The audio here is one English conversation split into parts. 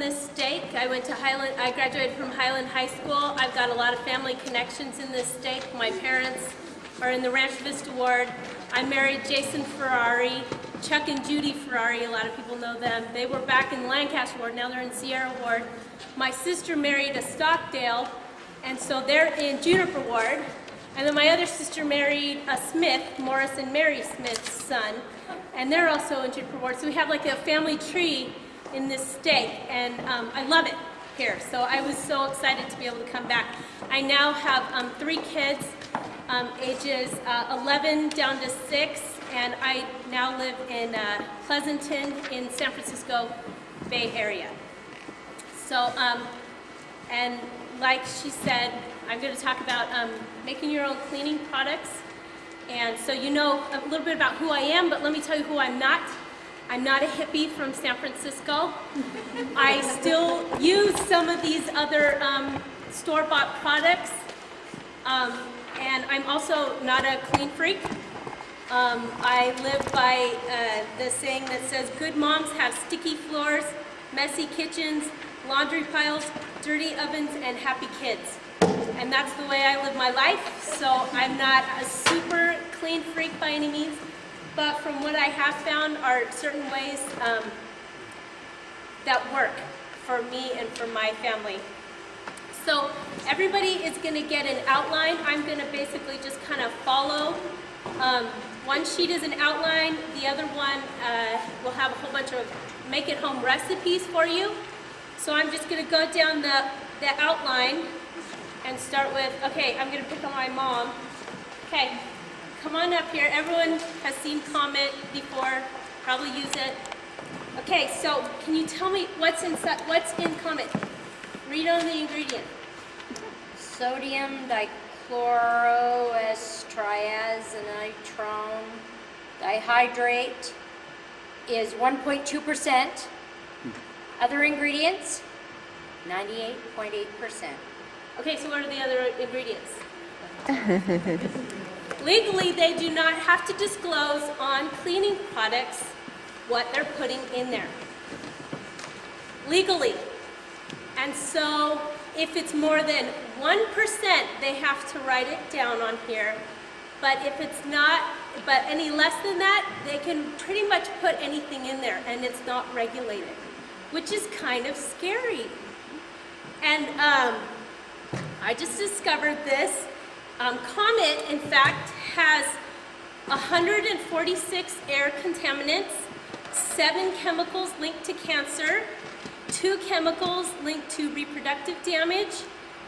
This stake. I graduated from Highland High School. I've got a lot of family connections in this stake. My parents are in the Rancho Vista Ward. I married Jason Ferrari, Chuck and Judy Ferrari, a lot of people know them. They were back in Lancaster Ward, now they're in Sierra Ward. My sister married a Stockdale, and so they're in Juniper Ward. And then my other sister married a Smith, Morris and Mary Smith's son, and they're also in Juniper Ward. So we have like a family tree in this stake, and I love it here. So I was so excited to be able to come back. I now have 3 kids, ages 11 down to 6, and I now live in Pleasanton in San Francisco Bay Area. So, and like she said, I'm going to talk about making your own cleaning products. And so you know a little bit about who I am, but let me tell you who I'm not. I'm not a hippie from San Francisco. I still use some of these other store-bought products. And I'm also not a clean freak. I live by the saying that says, good moms have sticky floors, messy kitchens, laundry piles, dirty ovens, and happy kids. And that's the way I live my life. So I'm not a super clean freak by any means. But from what I have found are certain ways that work for me and for my family. So everybody is going to get an outline. I'm going to basically just kind of follow. One sheet is an outline. The other one will have a whole bunch of make-at-home recipes for you. So I'm just going to go down the outline and start with, okay, I'm going to pick on my mom. Okay. Come on up here. Everyone has seen Comet before, probably use it. Okay, so can you tell me what's in Comet? Read on the ingredient. Sodium dichloroestriazinitrile dihydrate is 1.2%. Other ingredients, 98.8%. Okay, so what are the other ingredients? Legally, they do not have to disclose on cleaning products what they're putting in there. Legally. And so, if it's more than 1%, they have to write it down on here. But if it's not, but any less than that, they can pretty much put anything in there, and it's not regulated, which is kind of scary. And I just discovered this. Comet, in fact, has 146 air contaminants, 7 chemicals linked to cancer, 2 chemicals linked to reproductive damage,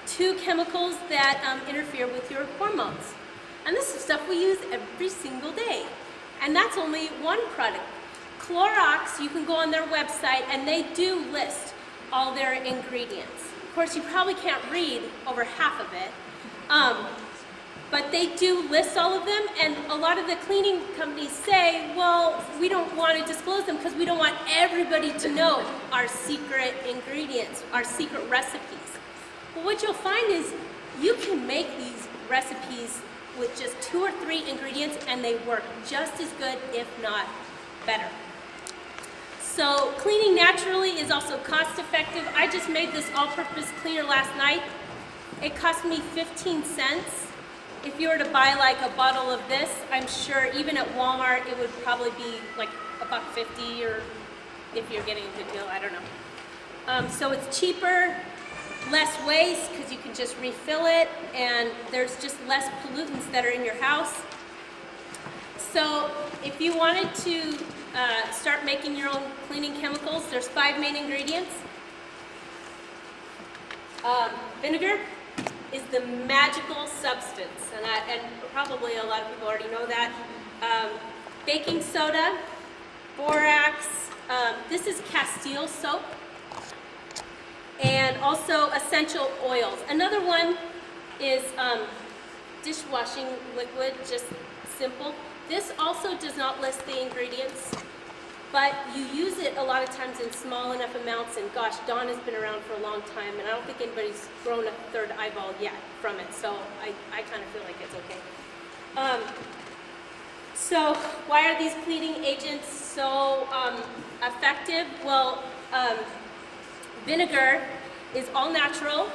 2 chemicals that interfere with your hormones. And this is stuff we use every single day. And that's only one product. Clorox, you can go on their website, and they do list all their ingredients. Of course, you probably can't read over half of it. But they do list all of them, and a lot of the cleaning companies say, well, we don't want to disclose them because we don't want everybody to know our secret ingredients, our secret recipes. But what you'll find is you can make these recipes with just 2 or 3 ingredients, and they work just as good, if not better. So cleaning naturally is also cost effective. I just made this all-purpose cleaner last night. It cost me 15 cents. If you were to buy like a bottle of this, I'm sure even at Walmart it would probably be like $1.50, or if you're getting a good deal, I don't know. So it's cheaper, less waste because you can just refill it, and there's just less pollutants that are in your house. So if you wanted to start making your own cleaning chemicals, there's 5 main ingredients. Vinegar is the magical substance, and probably a lot of people already know that. Baking soda, borax, this is Castile soap, and also essential oils. Another one is dishwashing liquid, just simple. This also does not list the ingredients, but you use it a lot of times in small enough amounts, and gosh, Dawn has been around for a long time, and I don't think anybody's grown a 3rd eyeball yet from it, so I kind of feel like it's okay. So why are these cleaning agents so effective? Well, Vinegar is all natural.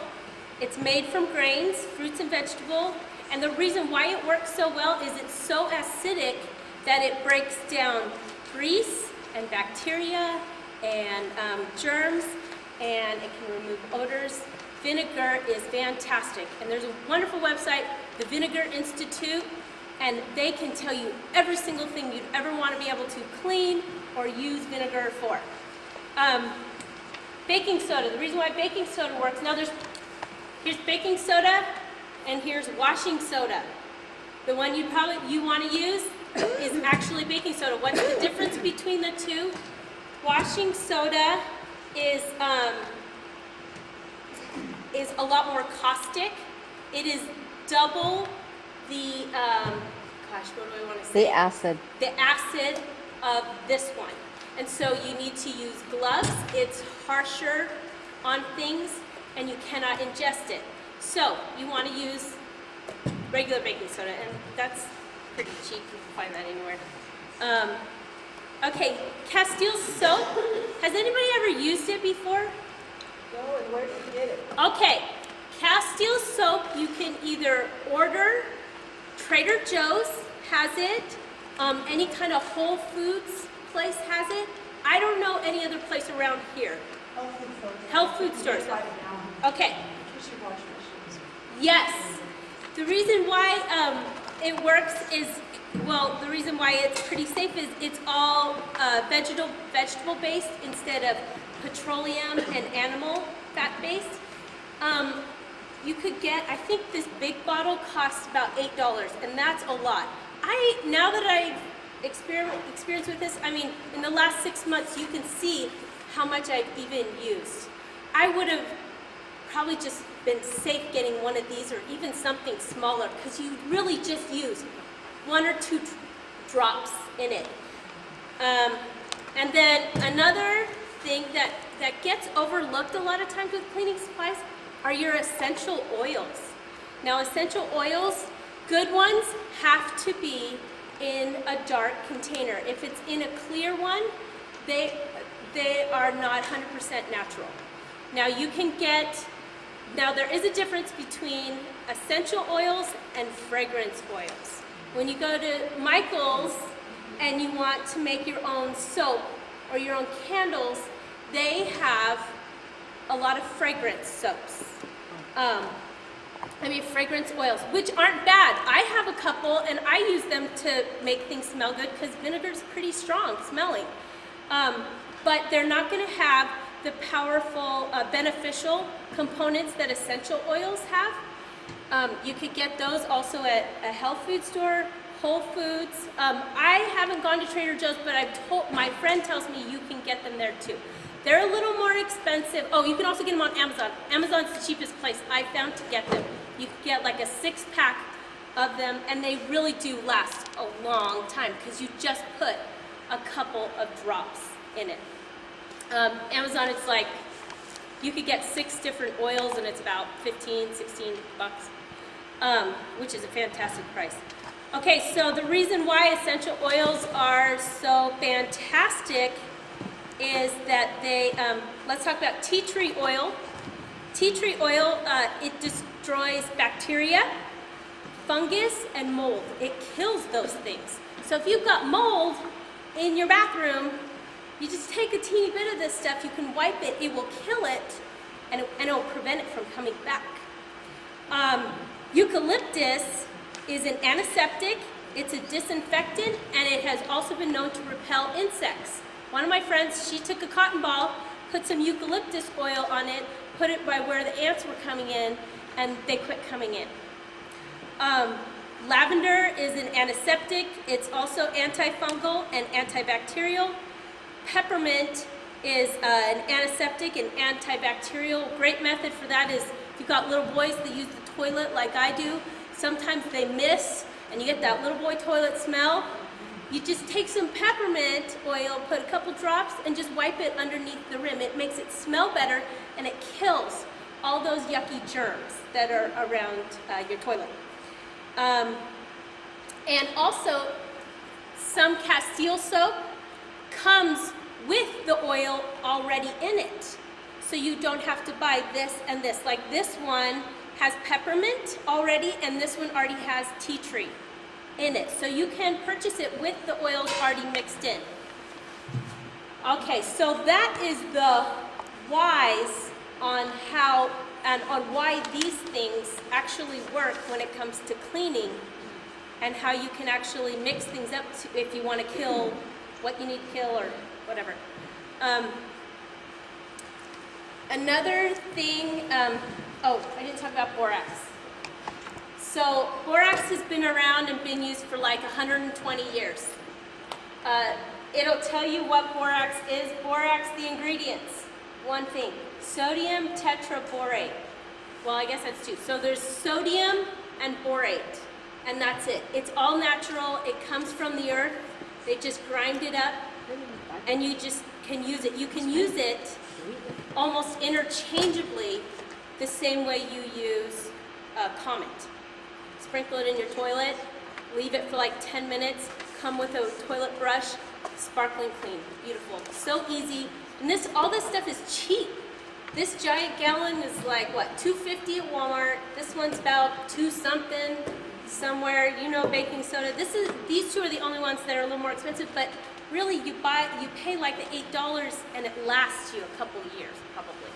It's made from grains, fruits and vegetables. And the reason why it works so well is it's so acidic that it breaks down grease and bacteria and germs, and it can remove odors. Vinegar is fantastic. And there's a wonderful website, the Vinegar Institute, and they can tell you every single thing you'd ever want to be able to clean or use vinegar for. Baking soda, the reason why baking soda works, now here's baking soda and here's washing soda. The one you want to use is actually baking soda. What's the difference between the two? Washing soda is a lot more caustic. It is double the, gosh, what do I want to say? The acid of this one. And so you need to use gloves. It's harsher on things and you cannot ingest it. So you want to use regular baking soda, and that's pretty cheap. You can find that anywhere. Okay, Castile soap. Has anybody ever used it before? No, and where did you get it? Okay, Castile soap you can either order. Trader Joe's has it. Any kind of Whole Foods place has it. I don't know any other place around here. Health food stores. Okay. Yes. The reason why it works is, well, the reason why it's pretty safe is it's all vegetable based instead of petroleum and animal fat based. You could get, I think this big bottle costs about $8, and that's a lot. Now that I've experienced with this, I mean, in the last 6 months, you can see how much I've even used. I would have probably just been safe getting one of these or even something smaller, because you really just use 1 or 2 drops in it. And then another thing that gets overlooked a lot of times with cleaning supplies are your essential oils. Now, essential oils, good ones, have to be in a dark container. If it's in a clear one, they are not 100% natural. Now you can get, now there is a difference between essential oils and fragrance oils. When you go to Michael's and you want to make your own soap or your own candles, they have a lot of fragrance soaps. Fragrance oils, which aren't bad. I have a couple and I use them to make things smell good because vinegar's pretty strong smelling. But they're not going to have the powerful beneficial components that essential oils have. You could get those also at a health food store, Whole Foods. I haven't gone to Trader Joe's, but my friend tells me you can get them there too. They're a little more expensive. Oh, you can also get them on Amazon. Amazon's the cheapest place I found to get them. You can get like a 6-pack of them, and they really do last a long time because you just put a couple of drops in it. Amazon, it's like, you could get 6 different oils and it's about 15, 16 bucks, which is a fantastic price. Okay, so the reason why essential oils are so fantastic is that they, let's talk about tea tree oil. Tea tree oil, it destroys bacteria, fungus, and mold. It kills those things. So if you've got mold in your bathroom, you just take a teeny bit of this stuff, you can wipe it, it will kill it, and it will prevent it from coming back. Eucalyptus is an antiseptic, it's a disinfectant, and it has also been known to repel insects. One of my friends, she took a cotton ball, put some eucalyptus oil on it, put it by where the ants were coming in, and they quit coming in. Lavender is an antiseptic, it's also antifungal and antibacterial. Peppermint is an antiseptic and antibacterial. Great method for that is if you've got little boys that use the toilet like I do, sometimes they miss and you get that little boy toilet smell. You just take some peppermint oil, put a couple drops, and just wipe it underneath the rim. It makes it smell better and it kills all those yucky germs that are around your toilet. And also, some Castile soap comes with the oil already in it. so you don't have to buy this and this. Like this one has peppermint already, and this one already has tea tree in it. So you can purchase it with the oils already mixed in. Okay, so that is the whys on how and on why these things actually work when it comes to cleaning, and how you can actually mix things up if you want to kill what you need to kill or whatever. Another thing, oh, I didn't talk about borax. So borax has been around and been used for like 120 years. It'll tell you what borax is. Borax, the ingredients, one thing, sodium tetraborate. Well, I guess that's two. So there's sodium and borate, and that's it. It's all natural. It comes from the earth. They just grind it up, and you just can use it. You can use it almost interchangeably the same way you use Comet. Sprinkle it in your toilet, leave it for like 10 minutes, come with a toilet brush, sparkling clean, beautiful. So easy, and all this stuff is cheap. This giant gallon is like, what, $2.50 at Walmart. This one's about $2 something somewhere, you know, baking soda. These two are the only ones that are a little more expensive, but really you pay like the $8 and it lasts you a couple of years, probably.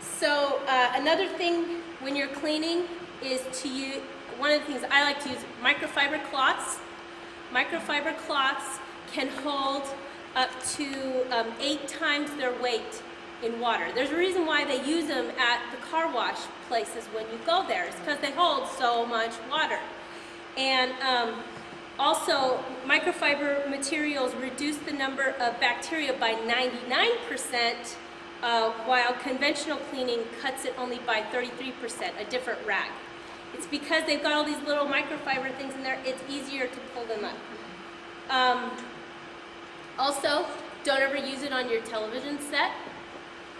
So another thing when you're cleaning is to use, one of the things I like to use, microfiber cloths. Microfiber cloths can hold up to 8 times their weight in water. There's a reason why they use them at the car wash places when you go there. It's because they hold so much water. And also, microfiber materials reduce the number of bacteria by 99%, while conventional cleaning cuts it only by 33%, a different rag. It's because they've got all these little microfiber things in there, it's easier to pull them up. Also, don't ever use it on your television set.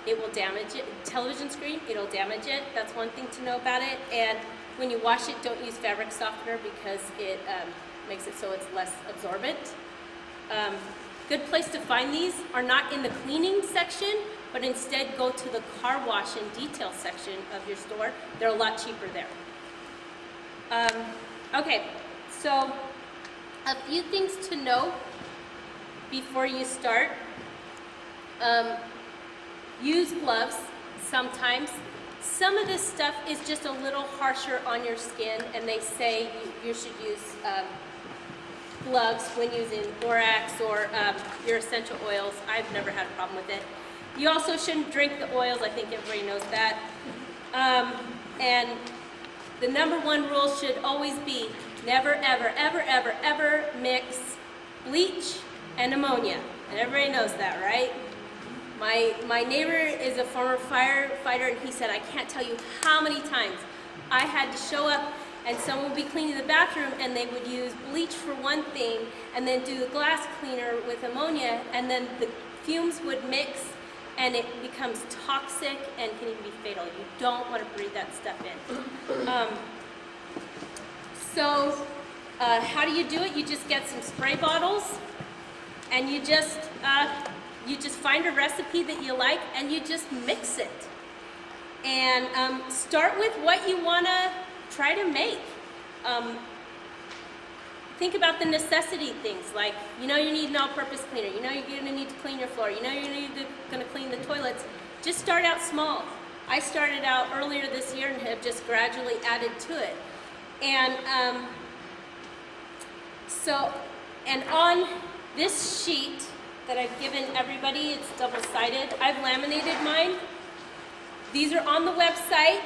It will damage it. Television screen, it'll damage it. That's one thing to know about it. And when you wash it, don't use fabric softener because it makes it so it's less absorbent. Good place to find these are not in the cleaning section, but instead go to the car wash and detail section of your store. They're a lot cheaper there. Okay, so a few things to know before you start. Use gloves sometimes. Some of this stuff is just a little harsher on your skin, and they say you should use gloves when using borax or your essential oils. I've never had a problem with it. You also shouldn't drink the oils. I think everybody knows that. And the number one rule should always be never, ever, ever, ever, ever mix bleach and ammonia. And everybody knows that, right? My neighbor is a former firefighter, and he said, I can't tell you how many times I had to show up and someone would be cleaning the bathroom and they would use bleach for one thing and then do the glass cleaner with ammonia, and then the fumes would mix and it becomes toxic and can even be fatal. You don't want to breathe that stuff in. How do you do it? You just get some spray bottles and you just find a recipe that you like and you just mix it. And start with what you want to try to make. Think about the necessity things, like you know you need an all-purpose cleaner, you know you're going to need to clean your floor, you know you're going to clean the toilets. Just start out small. I started out earlier this year and have just gradually added to it. And and on this sheet that I've given everybody, it's double-sided. I've laminated mine. These are on the website.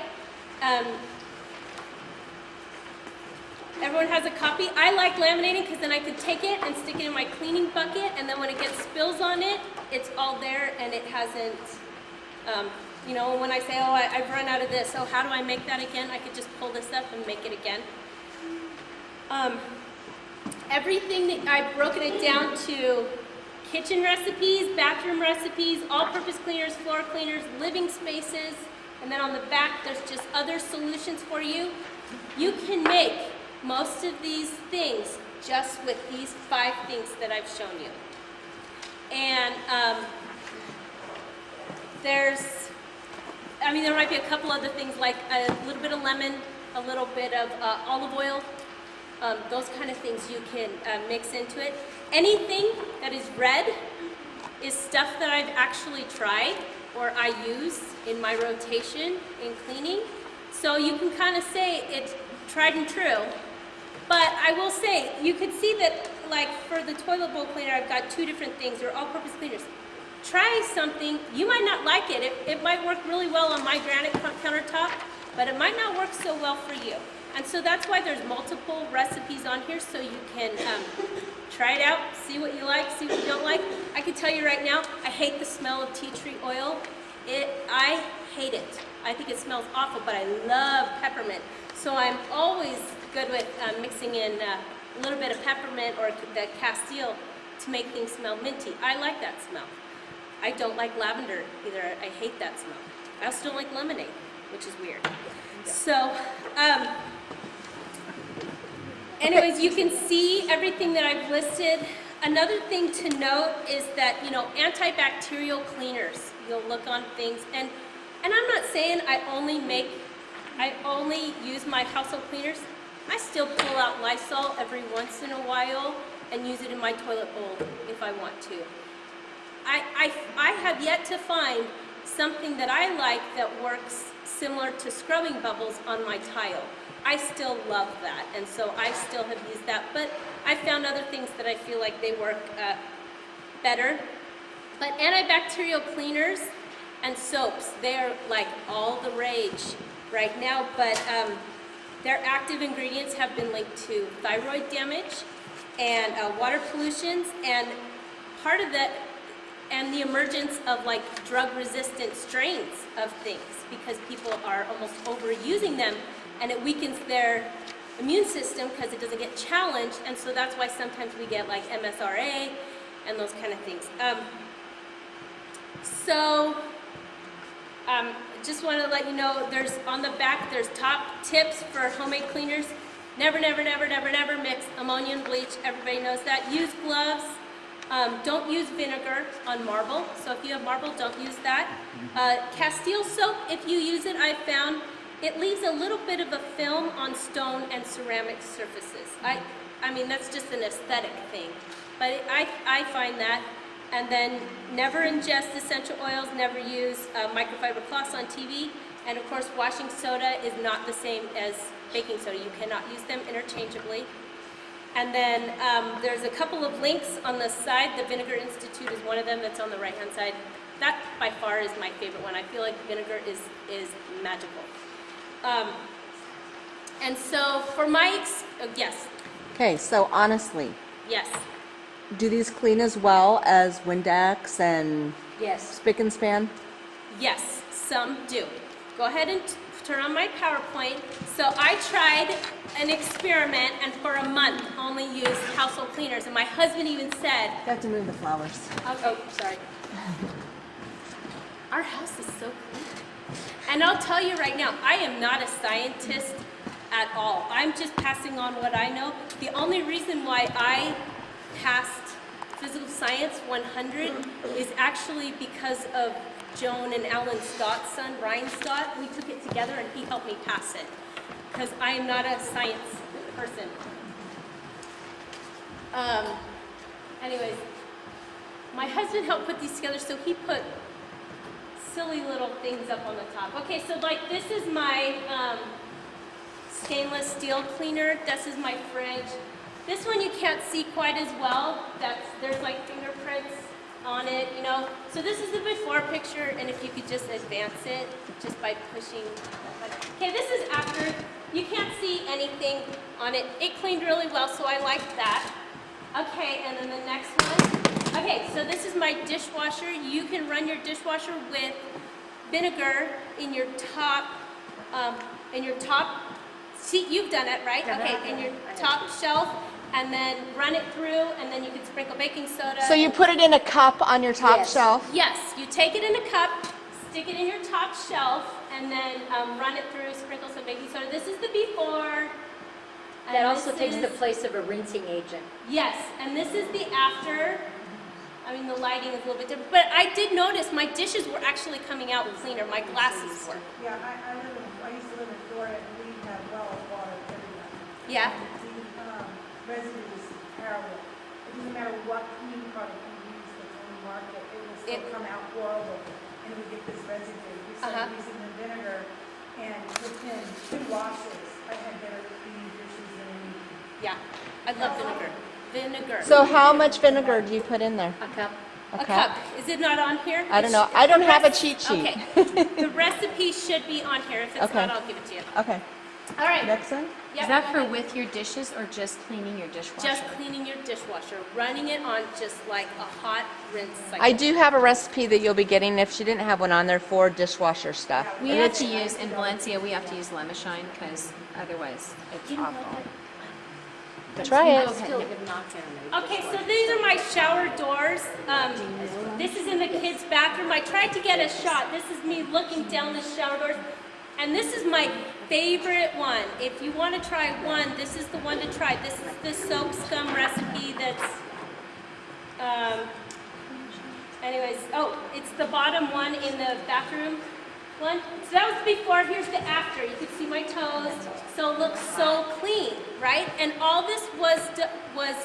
Everyone has a copy. I like laminating because then I can take it and stick it in my cleaning bucket, and then when it gets spills on it, it's all there and it hasn't, you know, when I say, oh, I've run out of this, oh, how do I make that again? I could just pull this up and make it again. Everything that I've broken it down to: kitchen recipes, bathroom recipes, all-purpose cleaners, floor cleaners, living spaces, and then on the back there's just other solutions for you. You can make most of these things just with these 5 things that I've shown you. And there might be a couple other things like a little bit of lemon, a little bit of olive oil, those kind of things you can mix into it. Anything that is red is stuff that I've actually tried or I use in my rotation in cleaning. So you can kind of say it's tried and true. But I will say, you could see that, like for the toilet bowl cleaner, I've got two different things. They're all-purpose cleaners. Try something. You might not like it. It might work really well on my granite countertop, but it might not work so well for you. And so that's why there's multiple recipes on here, so you can try it out, see what you like, see what you don't like. I can tell you right now, I hate the smell of tea tree oil. I hate it. I think it smells awful, but I love peppermint. So I'm always good with mixing in a little bit of peppermint or the Castile to make things smell minty. I like that smell. I don't like lavender either. I hate that smell. I also don't like lemonade, which is weird. So, anyways, you can see everything that I've listed. Another thing to note is that, antibacterial cleaners, you'll look on things, and I'm not saying I only use my household cleaners. I still pull out Lysol every once in a while and use it in my toilet bowl if I want to. I have yet to find something that I like that works similar to scrubbing bubbles on my tile. I still love that, and so I still have used that, but I found other things that I feel like they work better. But antibacterial cleaners and soaps, they're like all the rage right now, but their active ingredients have been linked to thyroid damage and water pollutions, and part of that, and the emergence of like drug-resistant strains of things, because people are almost overusing them, and it weakens their immune system because it doesn't get challenged, and so that's why sometimes we get like MSRA and those kind of things. Just want to let you know, there's on the back, there's top tips for homemade cleaners. Never, never, never, never, never mix ammonia and bleach. Everybody knows that. Use gloves. Don't use vinegar on marble. So if you have marble, don't use that. Castile soap, if you use it, I've found it leaves a little bit of a film on stone and ceramic surfaces. I mean, that's just an aesthetic thing. But I find that. And then never ingest essential oils, never use microfiber cloths on TV. And of course, washing soda is not the same as baking soda. You cannot use them interchangeably. And then there's a couple of links on the side. The Vinegar Institute is one of them that's on the right-hand side. That by far is my favorite one. I feel like vinegar is magical. And so for my, yes. Okay, so honestly, Yes. do these clean as well as Windex and Yes. Spick and Span? Yes, some do. Go ahead and turn on my PowerPoint. So I tried an experiment and for a month only used household cleaners. And my husband even said, You have to move the flowers. oh, sorry. Our house is so clean. And I'll tell you right now, I am not a scientist at all. I'm just passing on what I know. The only reason why I passed Physical Science 100 is actually because of Joan and Alan Stott's son, Ryan Stott. We took it together and he helped me pass it because I am not a science person. Anyways, my husband helped put these together, so he put silly little things up on the top. Okay, so like this is my stainless steel cleaner. This is my fridge. This one you can't see quite as well. There's like fingerprints on it, you know. So this is the before picture, and if you could just advance it just by pushing. Okay, this is after. You can't see anything on it. It cleaned really well, so I liked that. Okay, and then the next one. Okay, so this is my dishwasher. You can run your dishwasher with vinegar in your top. See, you've done it, right? Okay, in your top shelf, and then run it through, and then you can sprinkle baking soda. So you put it in a cup on your top Yes. shelf? Yes, you take it in a cup, stick it in your top shelf, and then run it through, sprinkle some baking soda. This is the before. and That also this takes the is- place of a rinsing agent. Yes, and this is the after. I mean, the lighting is a little bit different, but I did notice my dishes were actually coming out cleaner. My glasses were. Yeah, I used to live in Florida and we had well water everywhere. Yeah. The residue was terrible. It doesn't matter what cleaning product you use that's on the market, it will still come out horrible and it would get this residue. We started using the vinegar and within 2 washes, I had better clean dishes than anything. Yeah. I love vinegar. Vinegar. So how much vinegar do you put in there? A cup. a cup. Is it not on here? I don't know. I don't have a cheat sheet. Okay. The recipe should be on here. If it's Okay. not, I'll give it to you. Okay. All right. Next one? Yep. Is that for with your dishes or just cleaning your dishwasher? Just cleaning your dishwasher, running it on just like a hot rinse cycle. I do have a recipe that you'll be getting if she didn't have one on there for dishwasher stuff. We have to use, in Valencia, we have to use Lemashine because otherwise it's awful. Try it. Okay, so these are my shower doors. This is in the kids' bathroom. I tried to get a shot. This is me looking down the shower doors. And this is my favorite one. If you want to try one, this is the one to try. This is the soap scum recipe that's, anyways, oh, it's the bottom one in the bathroom one. So that was before, here's the after. You can see my toes. So it looks so clean, right? And all this was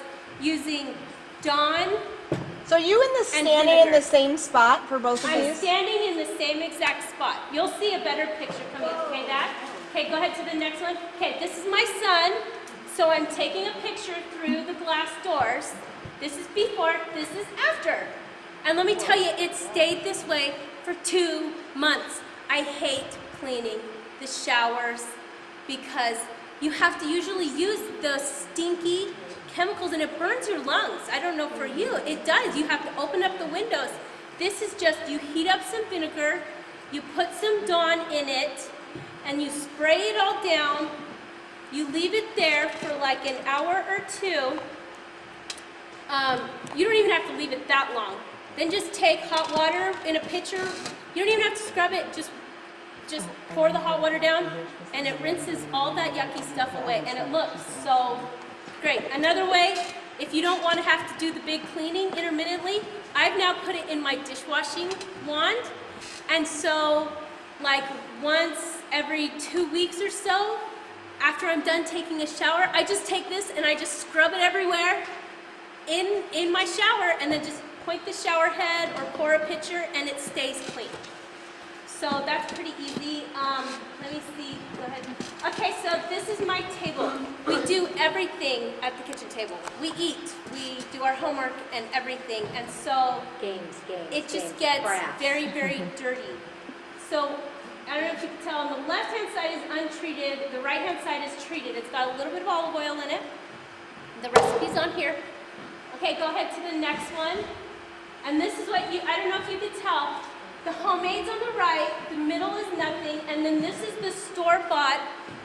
using Dawn. So you standing in vinegar. the same spot for both of I'm these? standing in the same exact spot. You'll see a better picture coming. Okay, that? Okay, go ahead to the next one. Okay, this is my son. So I'm taking a picture through the glass doors. This is before, this is after. And let me tell you, it stayed this way for 2 months. I hate cleaning the showers because you have to usually use the stinky chemicals and it burns your lungs. I don't know for you, it does. You have to open up the windows. This is just, you heat up some vinegar, you put some Dawn in it, and you spray it all down. You leave it there for like an hour or 2. You don't even have to leave it that long. Then just take hot water in a pitcher. You don't even have to scrub it, just pour the hot water down and it rinses all that yucky stuff away and it looks so great. Another way, if you don't want to have to do the big cleaning intermittently, I've now put it in my dishwashing wand. And so like once every 2 weeks or so, after I'm done taking a shower, I just take this and I just scrub it everywhere in my shower and then just point the shower head or pour a pitcher and it stays clean. So that's pretty easy. Let me see, go ahead. Okay, so this is my table. We do everything at the kitchen table. We eat, we do our homework and everything. And so it just gets very, very dirty. So I don't know if you can tell, on the left-hand side is untreated, the right-hand side is treated. It's got a little bit of olive oil in it. The recipe's on here. Okay, go ahead to the next one. And this is what I don't know if you could tell, the homemade's on the right, the middle is nothing, and then this is the store-bought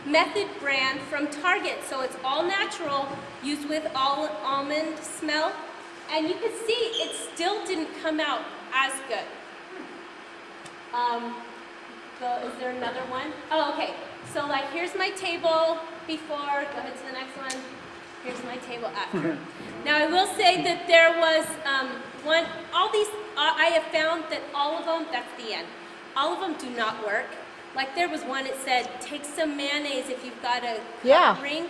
Method brand from Target. So it's all natural, used with all almond smell. And you can see it still didn't come out as good. Is there another one? Oh, okay. So like here's my table before, go ahead to the next one. Here's my table after. Now I will say that there was I have found that all of them, that's the end. All of them do not work. Like there was one, it said, take some mayonnaise if you've got a cup ring,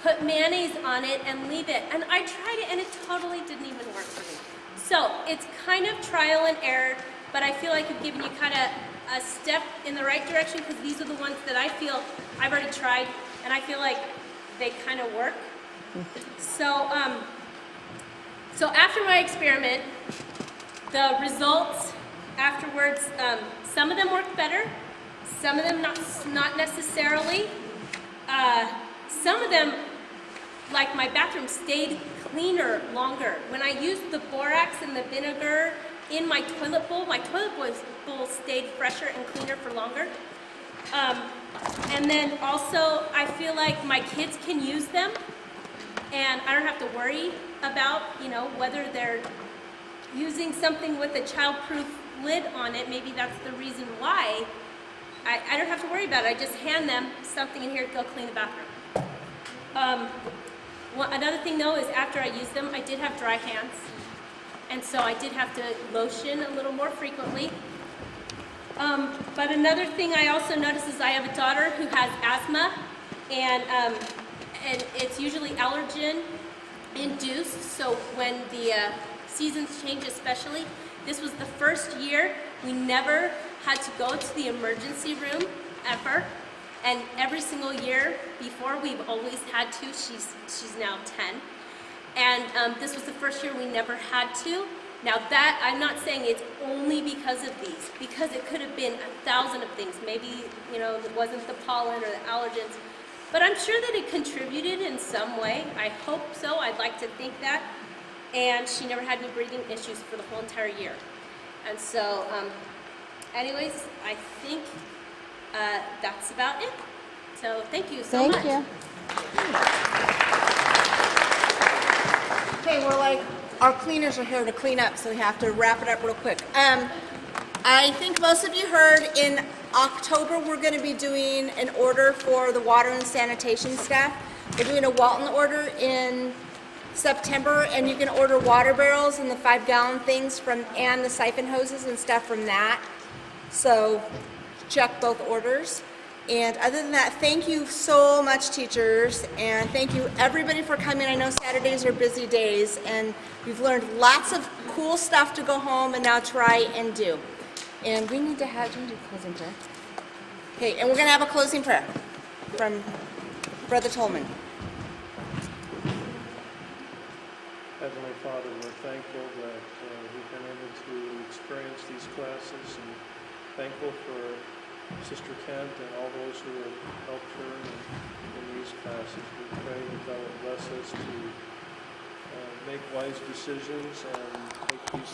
put mayonnaise on it and leave it. And I tried it and it totally didn't even work for me. So it's kind of trial and error, but I feel like I've given you kind of a step in the right direction because these are the ones that I feel I've already tried and I feel like they kind of work. So, so after my experiment, the results afterwards, some of them worked better, some of them not necessarily. Some of them, like my bathroom, stayed cleaner longer. When I used the borax and the vinegar in my toilet bowl bowl stayed fresher and cleaner for longer. And then also, I feel like my kids can use them, and I don't have to worry about, whether they're using something with a childproof lid on it. Maybe that's the reason why. I don't have to worry about it. I just hand them something in here to go clean the bathroom. Another thing though is after I used them, I did have dry hands. and so I did have to lotion a little more frequently. But another thing I also noticed is I have a daughter who has asthma, and it's usually allergen induced, so when the seasons change especially, this was the first year we never had to go to the emergency room ever, and every single year before we've always had to. She's now 10, and this was the first year we never had to. Now that, I'm not saying it's only because of these, because it could have been 1,000 of things. Maybe, you know, it wasn't the pollen or the allergens, but I'm sure that it contributed in some way. I hope so. I'd like to think that. And she never had any breathing issues for the whole entire year. And so, anyways, I think that's about it. So thank you so much. Thank you. Okay, we're like, our cleaners are here to clean up, so we have to wrap it up real quick. I think most of you heard in October we're going to be doing an order for the water and sanitation staff. We're doing a Walton order in September, and you can order water barrels and the 5-gallon things and the siphon hoses and stuff from that. So check both orders. And other than that, thank you so much, teachers, and thank you everybody for coming. I know Saturdays are busy days, and we've learned lots of cool stuff to go home and now try and do. And we need to have, do you do closing prayer? Okay, and we're going to have a closing prayer from Brother Tolman. Heavenly Father, we're thankful that we've been able to experience these classes, and thankful for Sister Kent and all those who have helped her in these classes. We pray that thou would bless us to make wise decisions and make these